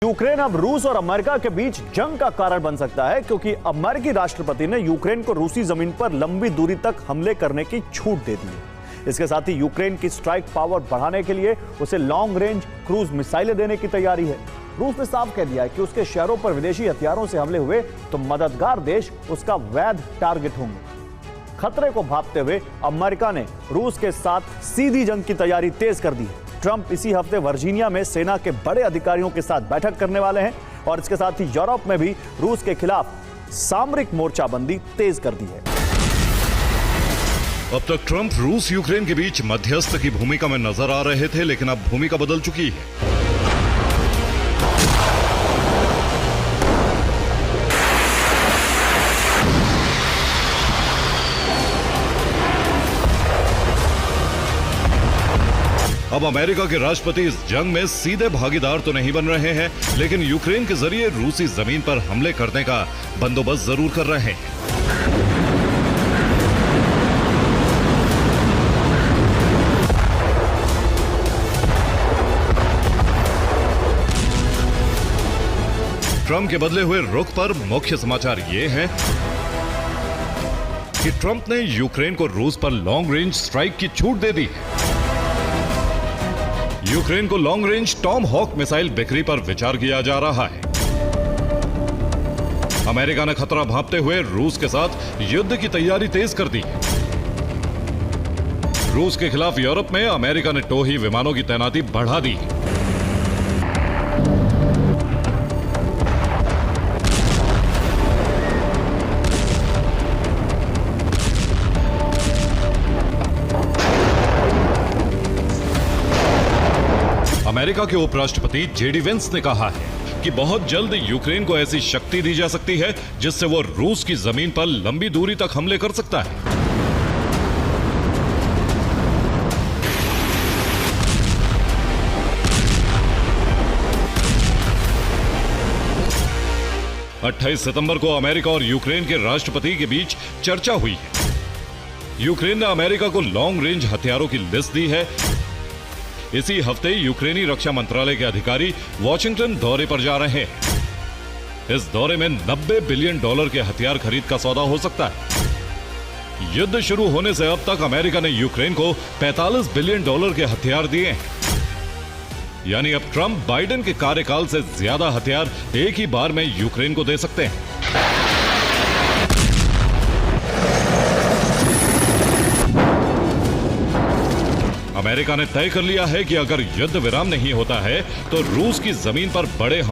Ukraine अब रूस और अमेरिका के बीच जंग का कारण बन सकता है, क्योंकि अमेरिकी राष्ट्रपति ने यूक्रेन को रूसी जमीन पर लंबी दूरी तक हमले करने की छूट दे दी है। इसके साथ ही यूक्रेन की स्ट्राइक पावर बढ़ाने के लिए उसे लॉन्ग रेंज क्रूज मिसाइलें देने की तैयारी है। रूस ने साफ कह दिया है कि उसके शहरों पर विदेशी हथियारों से हमले हुए तो मददगार देश उसका वैध टारगेट होंगे। खतरे को भांपते हुए अमेरिका ने रूस के साथ सीधी जंग की तैयारी तेज कर दी है। ट्रंप इसी हफ्ते वर्जीनिया में सेना के बड़े अधिकारियों के साथ बैठक करने वाले हैं और इसके साथ ही यूरोप में भी रूस के खिलाफ सामरिक मोर्चाबंदी तेज कर दी है। अब तक ट्रंप रूस यूक्रेन के बीच मध्यस्थ की भूमिका में नजर आ रहे थे, लेकिन अब भूमिका बदल चुकी है। अब अमेरिका के राष्ट्रपति इस जंग में सीधे भागीदार तो नहीं बन रहे हैं, लेकिन यूक्रेन के जरिए रूसी जमीन पर हमले करने का बंदोबस्त जरूर कर रहे हैं। ट्रंप के बदले हुए रुख पर मुख्य समाचार ये हैं कि ट्रंप ने यूक्रेन को रूस पर लॉन्ग रेंज स्ट्राइक की छूट दे दी है। यूक्रेन को long range Tomahawk missile बिक्री पर विचार किया जा रहा है। अमेरिका ने खतरा भांपते हुए रूस के साथ युद्ध की तैयारी तेज कर दी। रूस के खिलाफ यूरोप में अमेरिका ने टोही विमानों की तैनाती बढ़ा दी। अमेरिका के उपराष्ट्रपति जेडी वेंस ने कहा है कि बहुत जल्द यूक्रेन को ऐसी शक्ति दी जा सकती है जिससे वो रूस की जमीन पर लंबी दूरी तक हमले कर सकता है। अट्ठाईस सितंबर को अमेरिका और यूक्रेन के राष्ट्रपति के बीच चर्चा हुई है। यूक्रेन ने अमेरिका को लॉन्ग रेंज हथियारों की लिस्ट दी है। इसी हफ्ते यूक्रेनी रक्षा मंत्रालय के अधिकारी वॉशिंगटन दौरे पर जा रहे हैं। इस दौरे में $90 बिलियन के हथियार खरीद का सौदा हो सकता है। युद्ध शुरू होने से अब तक अमेरिका ने यूक्रेन को $45 बिलियन के हथियार दिए हैं। यानी अब ट्रंप बाइडेन के कार्यकाल से ज्यादा हथियार एक ही बार में यूक्रेन को दे सकते हैं। अमेरिका ने तय कर लिया है कि अगर युद्ध विराम नहीं होता है तो रूस की जमीन पर बड़े